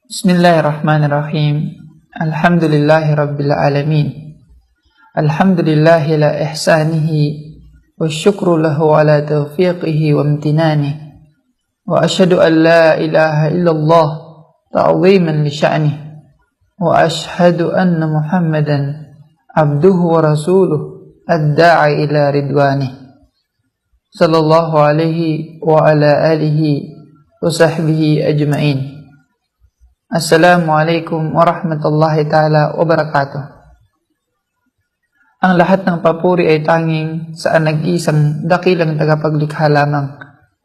Bismillahirrahmanirrahim. Alhamdulillahi Rabbil Alamin. Alhamdulillahi la ihsanihi wa syukru lahu ala tawfiqihi wa amtinani. Wa ashhadu an la ilaha illallah ta'ziman li sya'nih. Wa ashhadu anna Muhammadan abduhu wa rasuluh ad-da'i ila ridwanih. Sallallahu alaihi wa ala alihi wa sahbihi ajma'in. Assalamualaikum warahmatullahi ta'ala wabarakatuh. Ang lahat ng papuri ay tanging sa nag-iisang dakilang tagapaglikha lamang.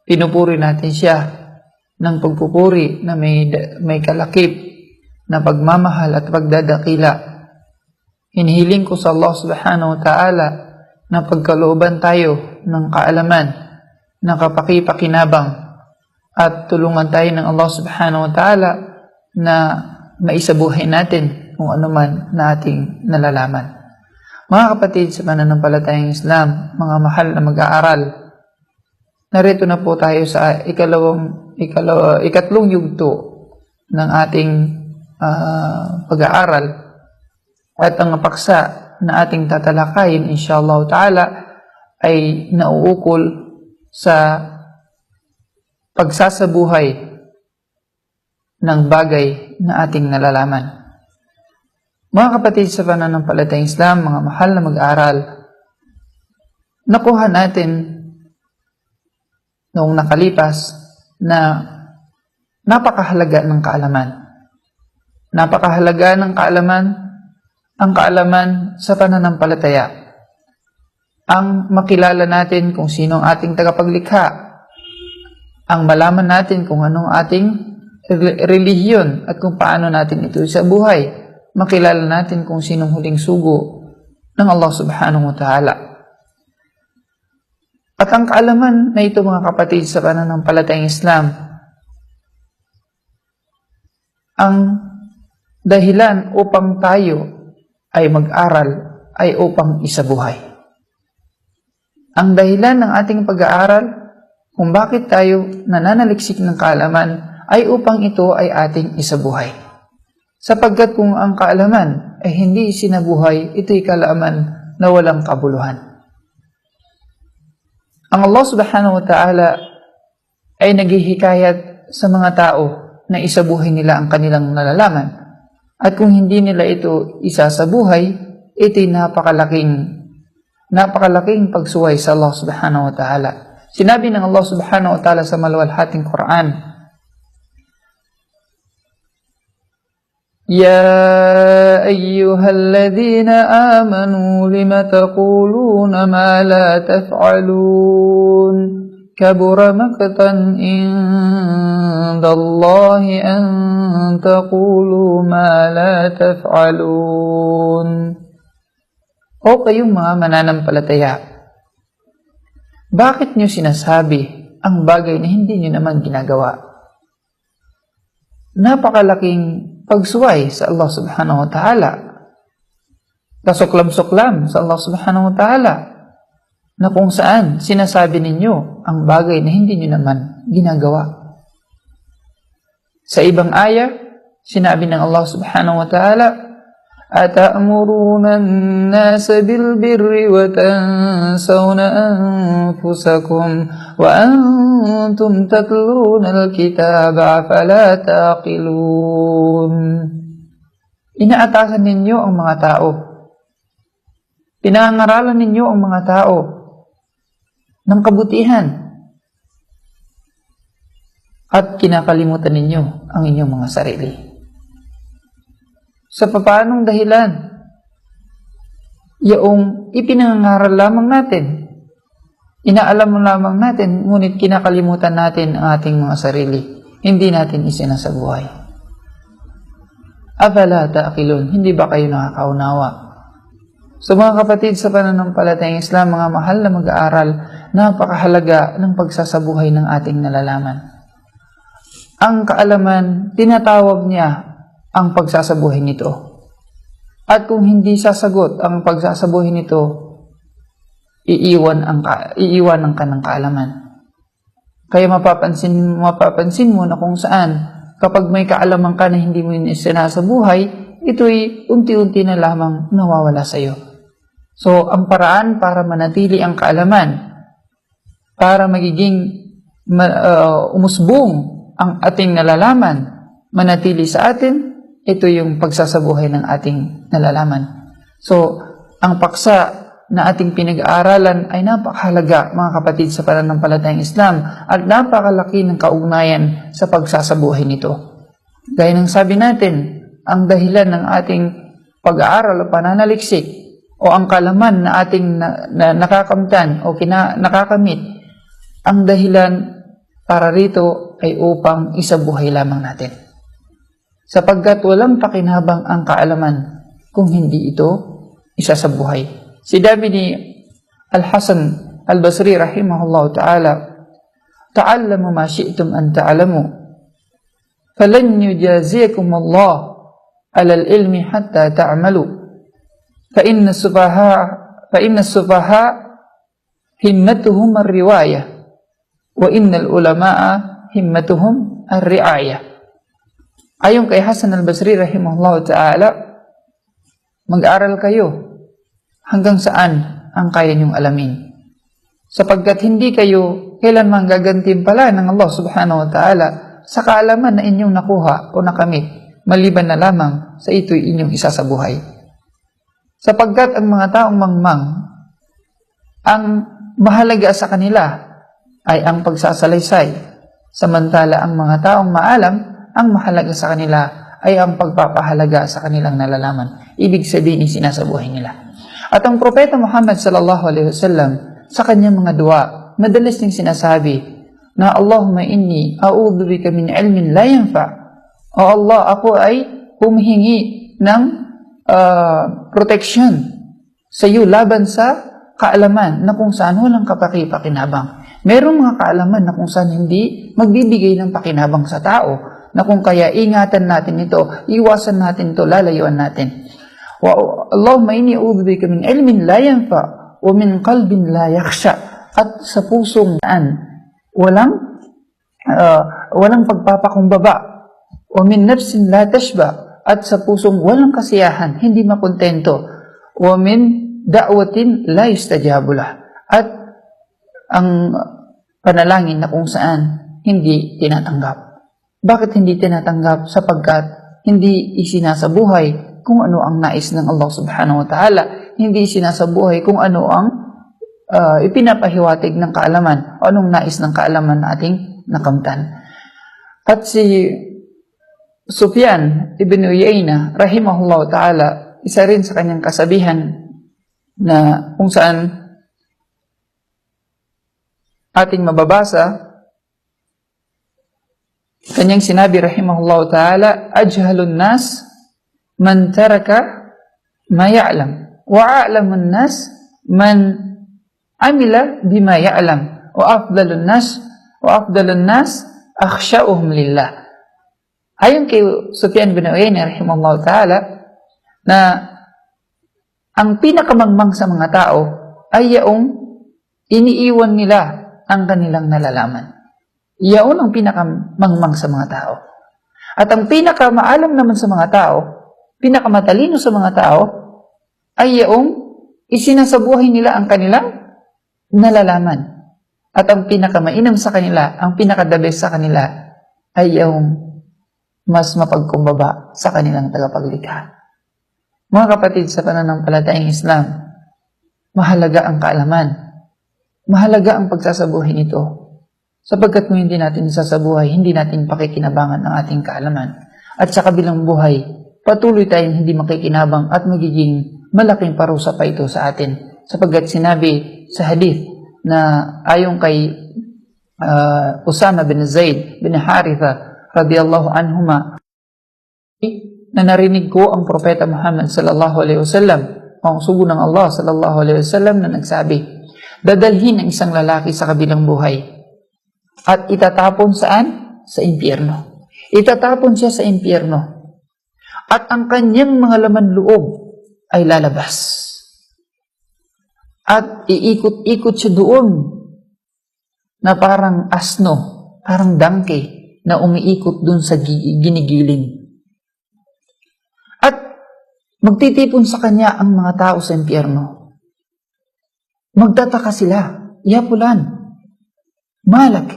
Pinupuri natin siya ng pagpupuri na may kalakip na pagmamahal at pagdadakila. Hinihiling ko sa Allah subhanahu wa ta'ala na pagkalooban tayo ng kaalaman, ng kapakipakinabang, at tulungan tayo ng Allah subhanahu wa ta'ala na maisabuhay natin kung ano man na ating nalalaman. Mga kapatid sa pananampalatayang Islam, mga mahal na mag-aaral, narito na po tayo sa ikatlong yugto ng ating pag-aaral, at ang paksa na ating tatalakayin inshallah ta'ala ay nauukol sa pagsasabuhay ng bagay na ating nalalaman. Mga kapatid sa pananampalatayang Islam, mga mahal na mag-aaral, nakuha natin noong nakalipas na napakahalaga ng kaalaman. Napakahalaga ng kaalaman, ang kaalaman sa pananampalataya. Ang makilala natin kung sino ang ating tagapaglikha, ang malaman natin kung anong ating relihiyon at kung paano natin ito sa buhay. Makilala natin kung sinong huling sugo ng Allah subhanahu wa ta'ala. At ang kaalaman na ito, mga kapatid sa pananampalatayang Islam, ang dahilan upang tayo ay mag-aral ay upang isabuhay. Ang dahilan ng ating pag-aaral kung bakit tayo nananaliksik ng kaalaman ay upang ito ay ating isabuhay. Sapagkat kung ang kaalaman ay hindi isinabuhay, ito'y kaalaman na walang kabuluhan. Ang Allah subhanahu wa ta'ala ay naghihikayat sa mga tao na isabuhay nila ang kanilang nalalaman. At kung hindi nila ito isasabuhay, ito'y napakalaking pagsuway sa Allah subhanahu wa ta'ala. Sinabi ng Allah subhanahu wa ta'ala sa maluwalhating Quran, يا أيها الذين آمنوا لم تقولون ما لا تفعلون كبر مقتا عند الله أن تقولوا ما لا تفعلون. O kayong mga mananampalataya, bakit niyo sinasabi ang bagay na hindi niyo naman ginagawa? Napakalaking pagsuway sa Allah subhanahu wa ta'ala, kasuklam-suklam sa Allah subhanahu wa ta'ala, na kung saan sinasabi ninyo ang bagay na hindi nyo naman ginagawa. Sa ibang aya, sinabi ng Allah subhanahu wa ta'ala, أَتَأْمُرُونَ النَّاسَ بِالْبِرِّ وَتَنْسَوْنَ أَنفُسَكُمْ وَأَنْتُمْ تَتْلُونَ الْكِتَابَ أَفَلَا تَعْقِلُونَ. Inaatasan ninyo ang mga tao. Pinangaralan ninyo ang mga tao ng kabutihan. At kinakalimutan ninyo ang inyong mga sarili. Sa paanong dahilan? Yung ipinangaral lamang natin, inaalam mo lamang natin, ngunit kinakalimutan natin ang ating mga sarili. Hindi natin isinasabuhay. Afala ta'qilun, hindi ba kayo nakakaunawa? So mga kapatid sa pananampalatayang Islam, mga mahal na mag-aaral, napakahalaga ng pagsasabuhay ng ating nalalaman. Ang kaalaman, tinatawag niya ang pagsasabuhay nito. At kung hindi sasagot ang pagsasabuhay nito, iiwanan ka ng kaalaman. Kaya mapapansin mo na kung saan kapag may kaalaman ka na hindi mo yun isinasabuhay, ito'y unti-unti na lamang nawawala sa iyo. So, ang paraan para manatili ang kaalaman, para magiging umusbong ang ating nalalaman, manatili sa atin, ito yung pagsasabuhay ng ating nalalaman. So, ang paksa na ating pinag-aaralan ay napakahalaga, mga kapatid, sa pananampalatayang Islam at napakalaki ng kaugnayan sa pagsasabuhay nito. Gaya ng sabi natin, ang dahilan ng ating pag-aaral o pananaliksik o ang kalaman na ating nakakamtan o nakakamit, ang dahilan para rito ay upang isabuhay lamang natin. Sapagkat walang pakinabang ang kaalaman kung hindi ito isasabuhay. Sinabi ni Al-Hasan Al-Basri rahimahullah ta'ala, "Ta'allamu ma syi'tum an ta'alamu, falan yujazikum Allah ala al-ilmi hatta ta'amalu, fa inna sufaha himmatuhum ar-riwayah, wa innal ulama'a himmatuhum ar-ri'ayah." Ayon kay Hasan Al-Basri rahimahullah ta'ala, mag-aral kayo hanggang saan ang kaya niyong alamin. Sapagkat hindi kayo kailanman gagantimpala ng Allah subhanahu wa ta'ala sa kaalaman na inyong nakuha o nakamit, maliban na lamang sa ito'y inyong isasabuhay. Sapagkat ang mga taong mangmang, ang mahalaga sa kanila ay ang pagsasalaysay, samantala ang mga taong maalam, ang mahalaga sa kanila ay ang pagpapahalaga sa kanilang nalalaman. Ibig sabihin, sinasabuhay nila. At ang Propeta Muhammad sallallahu alaihi wasallam sa kanyang mga dua, madalas niyang sinasabi na Allahumma inni a'udhu bika min ilmin la yanfa. O Allah, ako ay humihingi ng protection sa iyo laban sa kaalaman na kung saan walang kapaki-pakinabang. Merong mga kaalaman na kung saan hindi magbibigay ng pakinabang sa tao, na kung kaya ingatan natin ito, iwasan natin ito, lalayuan natin. Allahumma inni a'udhu bika min ilmin la yanfa wa min qalbin la yakhsha. At sa pusong walang pagpapakumbaba, wa min nafsin la tashba. At sa pusong walang kasiyahan, hindi makontento, wa min da'watin la yustajabu lah. At ang panalangin na kung saan hindi tinatanggap. Bakit hindi tinatanggap? Sapagkat hindi isinasabuhay kung ano ang nais ng Allah subhanahu wa ta'ala. Hindi sinasabuhay kung ano ang ipinapahiwatig ng kaalaman o anong nais ng kaalaman na ating nakamtan. At si Sufyan ibn Uyayna rahimahullah ta'ala, isa rin sa kanyang kasabihan na kung saan ating mababasa, kanyang sinabi rahimahullah ta'ala, "Ajhalun nas man taraka ma ya'lam, wa a'lamun nas man amila bima ya'lam, wa afdalun nas akhsha'uhum lillah." Ayon kay Sufyan bin Uyayna rahimahullah ta'ala, na ang pinakamangmang sa mga tao ay yaong iniiwan nila ang kanilang nalalaman. Iyaon ang pinakamangmang sa mga tao. At ang pinakamaalam naman sa mga tao, pinakamatalino sa mga tao, ay yaong isinasabuhay nila ang kanilang nalalaman. At ang pinakamainam sa kanila, ang pinakadabe sa kanila, ay yaong mas mapagkumbaba sa kanilang tagapaglikha. Mga kapatid, sa pananampalatayang Islam, mahalaga ang kaalaman. Mahalaga ang pagsasabuhay nito. Sapagkat kung hindi natin sasabuhay, hindi natin pakikinabangan ang ating kaalaman. At sa kabilang buhay, patuloy tayong hindi makikinabang at magiging malaking parusa pa ito sa atin. Sapagkat sinabi sa hadith na ayon kay Usama bin Zaid bin Haritha radiyallahu anhuma, na narinig ko ang Propeta Muhammad sallallahu alaihi wasallam, ang sugo ng Allah sallallahu alaihi wasallam, na nagsabi, dadalhin ang isang lalaki sa kabilang buhay at itatapon saan? Sa impyerno. Itatapon siya sa impyerno. At ang kanyang mga laman loob ay lalabas. At iikot-ikot siya doon na parang asno, parang donkey. na umiikot dun sa ginigiling. At magtitipon sa kanya ang mga tao sa impyerno. Magtataka sila, "Ya fulan, malak,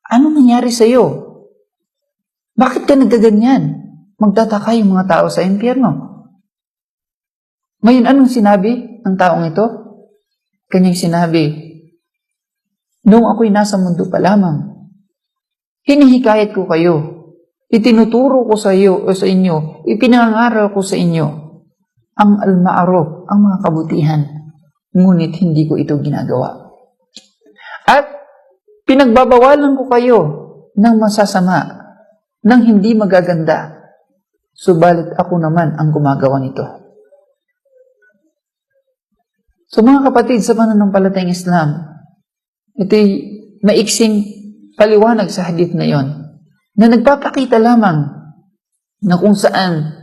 ano nangyari sa iyo? Bakit ka nagkaganyan?" Magtataka yung mga tao sa impyerno. Ngayon, anong sinabi ng taong ito? Kanyang sinabi, "Noong ako'y nasa mundo pa lamang, hinihikayat ko kayo, itinuturo ko sa iyo o sa inyo, ipinangaral ko sa inyo ang al-ma'ruf, ang mga kabutihan, ngunit hindi ko ito ginagawa. At pinagbabawalan ko kayo ng masasama, ng hindi magaganda, subalit ako naman ang gumagawa nito." So mga kapatid, sa pananampalatayang Islam, ito'y maiksing paliwanag sa hadith na yon, na nagpapakita lamang na kung saan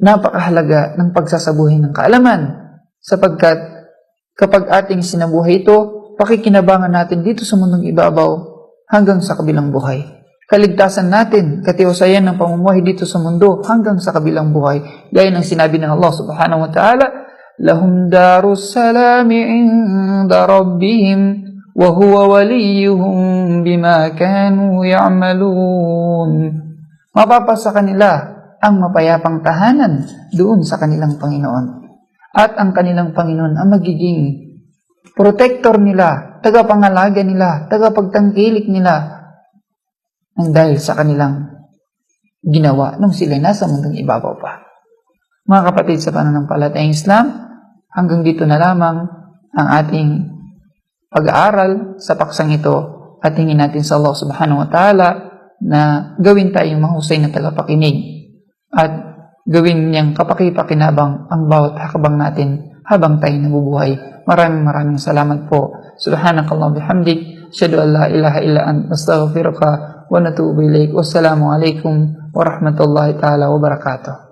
napakahalaga ng pagsasabuhay ng kaalaman, sapagkat kapag ating sinabuhay ito, pakikinabangan natin dito sa mundong ibabaw hanggang sa kabilang buhay. Kaligtasan natin, katiwasayan ng pamumuhay dito sa mundo hanggang sa kabilang buhay. Gaya ng sinabi ng Allah subhanahu wa ta'ala, "Lahum darus salami inda rabbihim wa huwa waliyuhum bima kanu ya'malun." Mapapasa kanila ang mapayapang tahanan doon sa kanilang Panginoon. At ang kanilang Panginoon ang magiging protector nila, tagapangalaga nila, tagapagtangkilik nila, nang dahil sa kanilang ginawa nung sila nasa mundong ibabaw pa. Mga kapatid, sa pananampalatayang Islam, hanggang dito na lamang ang ating pag-aaral sa paksang ito, at hingin natin sa Allah subhanahu wa ta'ala na gawin tayong mahusay na tagapakinig at gawin niyang kapakipakinabang ang bawat hakbang natin habang tayo nabubuhay. Maraming salamat po. Subhanakallah bihamdik, asyhadu an la ilaha illa anta, astaghfiruka wa natubu ilaik. Wassalamu alaikum warahmatullahi ta'ala wabarakatuh.